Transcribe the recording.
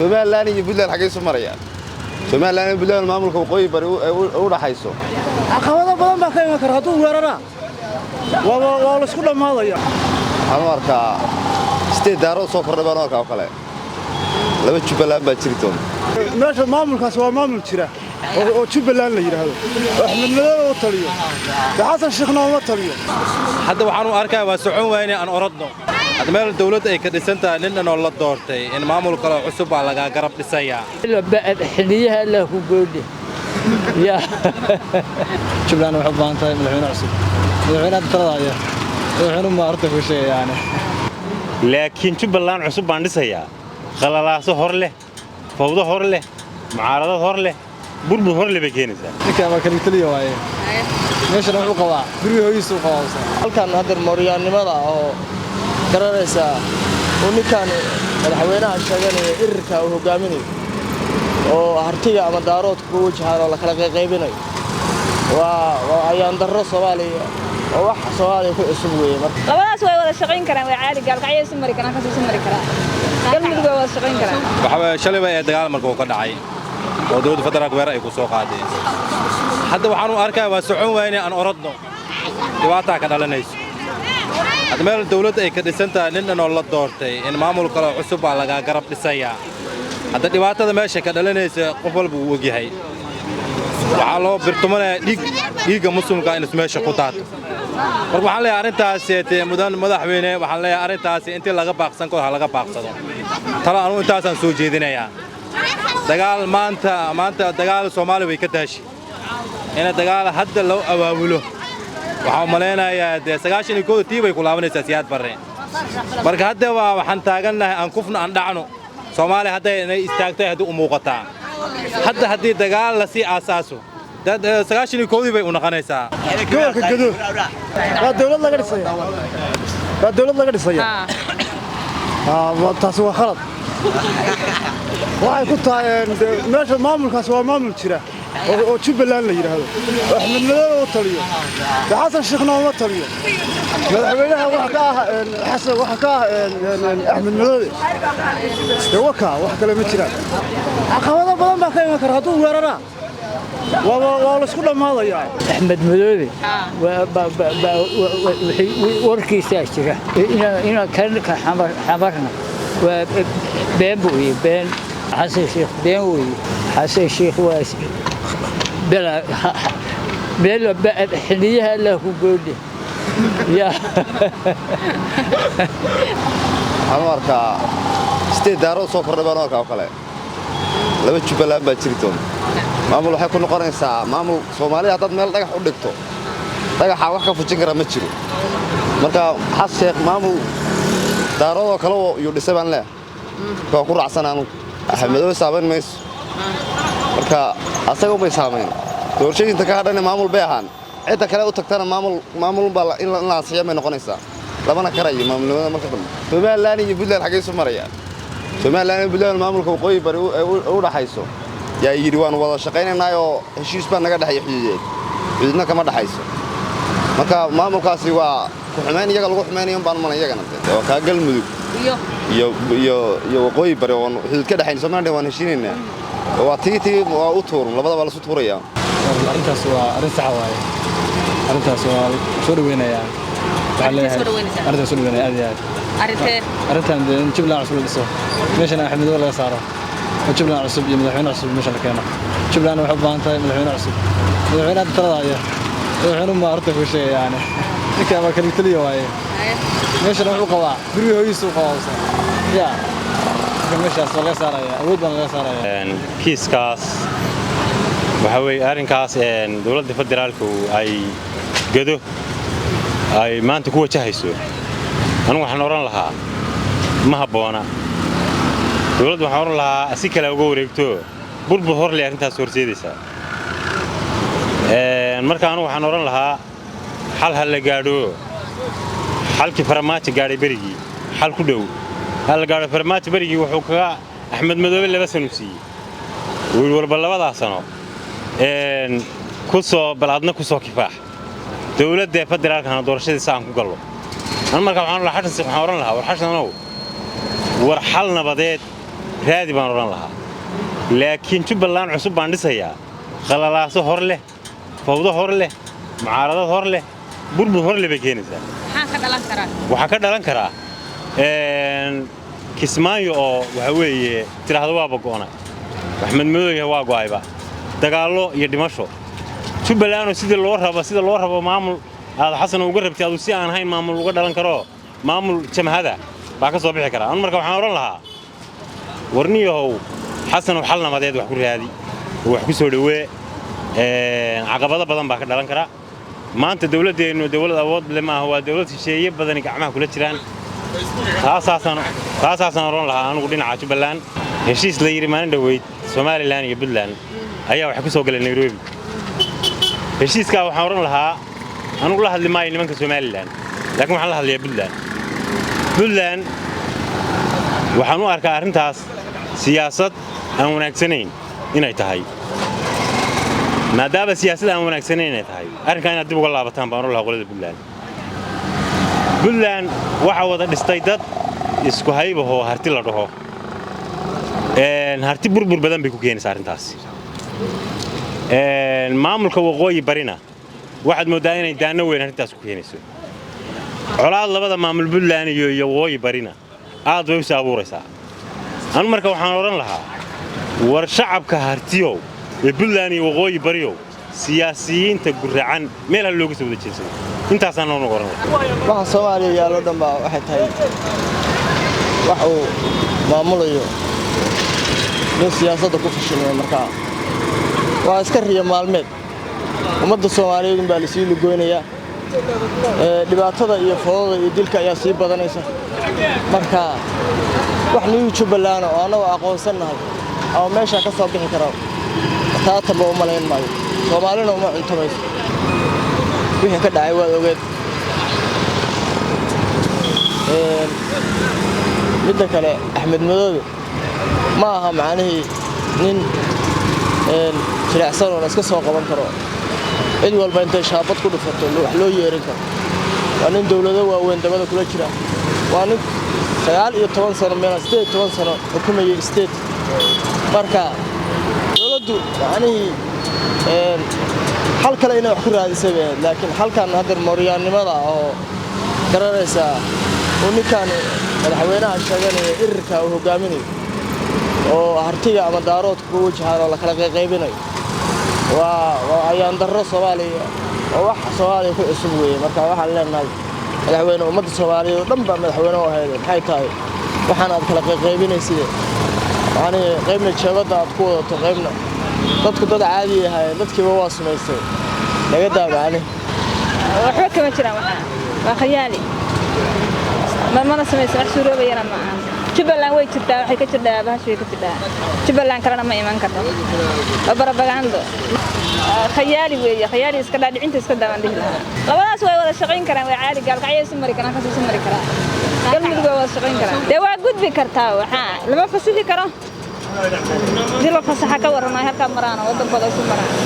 Somaliland iyo Puntland xagee soo maraya Somaliland iyo Puntland maamulka waqooyi bari u dhaxayso caqabado badan baa ka iman kara hadduu weerara waa la isku dhamaadaya waxaan u arkaa sideed daaro soo kordhay baan u arkaa kale laba Jubbaland baa jirto meesha maamulkaas waa maamul jira oo Jubbaland la yiraahdo Axmed Madow oo taliyo Xasan Sheekhna oo taliyo hadda waxaan u arkaa waa socon weyne aan orodno hadda meel dawladda ay ka dhisantaa nin oo la doortay in maamul kale cusub baa laga garab dhisayaa xiliyaha la ku goodhe ya Jubbaland wuxuu baantay madaxweyne cusub madaxweynaha talada wuxuu ma arta ku sheegayaan laakiin Jubbaland cusub baan dhisayaa qalalaaso hor leh fawdo hor leh mucaaradad hor leh burbur hor leh keenaysa ninka ma kali taliyo waaye meesha wuxuu qabaa guriga hooyisuu qabaa halkan hadda mooriyaanimada oo garanaysa oo ninkan madaxweynaha sheeganaya irka uu hogaaminayo oo hartiga ama daarood ku wajahan oo la kala qaybinayo waa ayaan darro Soomaaliya oo wax Soomaaliya ku cusub weeye marka labadaas way wada shaqayn karaan way caadi galgacyo isu mari karaan ka soo mari karaan galmudug way wada shaqayn karaan waxa shalay bay dagaal markuu ka dhacay oo dawladda federaalka weerar ay ku soo qaaday hadda waxaan u arkaa waa socon weyne aan orodno dhibaato ka dhalanayso hadda meel dawladda ay ka dhisantaa nin oo la doortay in maamul kale cusub baa laga garab dhisayaa hadda dhibaatada meesha ka dhalanaysa qof walba uu og yahay waxaa loo birtumanayaa dhiigga muslimka in meesha ku daato marka waxaan leeyahay arrintaas mudan madaxweyne waxaan leeyahay arrintaas intii laga baaqsan karo ha laga baaqsado tala anu intaasaan soo jeedinayaa dagaal maanta dagaal Soomaali way ka taashi in dagaal hadda loo awaabulo waxaan maleynayaa 91 tii bay ku laabanaysaa siyaad barre marka hadda waxaan taaganahay aan kufna aan dhacno Soomaali hadda inay istaagtay hadda u muuqataa hadda haddii dagaal la sii aasaaso dad 91 bay u noqonaysaa gobolka Gadow waa dawlad laga dhisaya taas waa khalad waxay ku tahay meesha maamulkaas waa maamul jira oo Jubbaland la yiraahdo Axmed Madow oo taliyo Xasan Sheekhna oo taliyo madaxweynaha waxa ka Axmed Madow wax kale ma jiraan caqabado badan baa ka iman kara hadduu weerara waa la isku dhamaadaya Axmed Madow warkiisa jira ina kan xamarna waa been Xasan Sheekh been weeye Xasan Sheekh waa بلا حليها له كقولي يا أنا أركا ستة دارو سو كردي بانو أركا وكله لما Jubbaland baa jirto maamul waxay ku noqonaysaa maamul Soomaaliya dad meel dhagax u dhigto dhagaxa wax ka fujin kara ma jiro marka Xasan Sheekh maamul daarado kale iyo dhisay leh ka ku raacsanaan Axmedow saaban mayso marka asaga uma saameyn doorashooyinka ka hadhana maamul bay ahaan cid kale u tagtana maamul baa in la ansiyo ma noqonaysaa labana karayo maamulnimada marka dambe Somaliland iyo Puntland xagee soo maraya Somaliland iyo Puntland maamulka waqooyi bari u dhaxayso yaa yiri waan wada shaqeynaa oo heshiis baa naga dhaxay xididna kama dhaxayso marka maamulkaasi waa ku xumeyn iyaga lagu xumeeyo baan ma iyagana waa ka galmudug iyo waqooyi bari oo xidid ka dhaxayn Somaliland waan heshiinayna waa tii waa u tuuran labadaba la soo tuuraya arrintaas waa arrin sax waaye arrintaas waa soo dhaweynaya waxa leeyahay arrintaas soo dhaweynaya arrintan Jubbaland cusub dhiso meeshana Axmed Madow laga saaro Jubbaland cusub iyo madaxweyne cusub meesha la keeno Jubbaland wuxuu baantay madaxweyne cusub madaxweynaha talada wuxuu ma arta ku sheegayaan ninka ma kali taliyo waaye meesha wuxuu qabaa guriga hooyisuu qabaa ya meeshaas laga saaraya awood baan laga saaraya kiiskaas waxa weey arrinkaas dawladda federaalku ay gado ay maanta ku wajahayso anigu waxaan oran lahaa ma haboona dawladda waxaan oran lahaa si kale uga wareegto burbur hor leh arrintaas horseedaysa marka anigu waxaan oran lahaa xal hal la gaadho xalkii farmaajo gaadhay berigii xal ku dhow hal gaadho farmaajo berigii wuxuu kaga Axmed Madow 2 sano siiyay wiil walba 2 sano ku soo balaadna ku soo kifaax dawladda federaalka doorashadiisa aan ku gallo أنا مركب عن الحشد سبحان الله والحشد أنا war xal nabadeed raadi baan oran lahaa laakiin Jubbaland cusub baan dhisayaa khalalaaso hor leh fawdo hor leh mucaaradad hor leh burbur hor leh bay keenaysaa waxa ka dhalan karaa Kismaayo oo waxa weeye tiraahdo waa bagoona Axmed Madoobe waa go'ayba dagaalo iyo dhimasho Jubbaland sida loo rabo maamul هذا حسن وقرب تي أدوسي أنا هاي مامل وقدر لنا كراه مامل كم هذا باكس صباح كراه أنا مركب حنورن لها ورنيه هو حسن وحلنا ما ده وحكي هذه وحكي سودوه عقبات بدن باكر لنا كراه ما أنت دولة إنه دولة أود لما هو دولة الشيء بدنك عمها كل تيران أساسا نورن لها أنا قلنا عاجب اللان هشيس ليري ما ندوي سومالي لان يبلان أيه وحكي سوق للنيروبي هشيس كا وحنورن لها أنا أقول لها اللي ما ينمك سوماليلاند لكن waxaan la hadlayaa Puntland waxaan u arkaa arintaas siyaasad aan wanaagsanayn inay tahay maadaama siyaasad aan wanaagsanayn inay tahay arrinkan inaad dib uga laabataan baan u lahaa qolada Puntland waxa wada dhistay dad isku haybaho harti la dhaho harti burbur badan bay ku keenaysaa arrintaas maamulka waqooyi barina واحد موداين يدانا وين هنتاس كوينيسو علاad labada maamul Puntland iyo waqooyi barina aad way saabuuraysaa aan marka waxaan oran lahaa war shacabka hartiyow ee Puntland iyo waqooyi bariyow siyaasiyiinta guracan meel looga soo wada jeedsado intaas aan oran waxa Soomaaliya yaalo dhanba waxay tahay wax uu maamulayo nin siyaasadda ku fashilmay marka waa iska riyo maalmeed ummadda Soomaaliyeed baa la sii lugoynaya dhibaatada iyo fowdada iyo dilka ayaa sii badanaysa marka wax new Jubbaland oo anagu aqoonsanahay oo meesha ka soo bixi karo taa tabo malayn maayo Soomaalina uma cuntamayso wixii ka dhacay waa ogeed midda kale Axmed Madoobe ma aha macnaheedu nin jilicsan oo iska soo qaban karo cid walba intay shaabad ku dhufato wax loo yeerin karo waa nin dawladda waaweyn dabada kula jira waa nin 19 sano meel 18 sano xukumayay state marka dawladdu yani hal kale inay wax ku raadisay laakiin halkan hadda mooriyaanimada oo garanaysa oo ninkan madaxweynaha sheeganaya irirka uu hogaaminayo oo hartiga ama daarood ku wajahan oo la kala qaybinayo وأيام درس Soomaaliya oo wax Soomaaliya ku cusub weeye marka waxaan leenahay madaxweyne ummadda Soomaaliyeed dhanba madaxweyne oo hayay maxay tahay waxaan aad kala qaybinaysid yani qaybna jabada aad ku wadato qaybna dadku dad caadi ah dadkiiba waa sameysay laga daabacani waxba kama jiraan waa khiyaali mana sameysay wax suuroobayana ma aha Jubbaland way jirtaa waxay ka jirtaa bahashay ka jirtaa Jubbaland kalena ma iman karto propaganda khiyaali weeye khiyaali iska dhaadhicinta iska daawan dhihi labadaas way wada shaqeyn karaan way caadi gaalkacyo isu mari karaan ka soo mari karaan galmudug way wada shaqeyn karaan de waa gudbi kartaa waxa lama fasixi karo dilo fasaxa ka warnaa halka maraan wadankooda isu maraan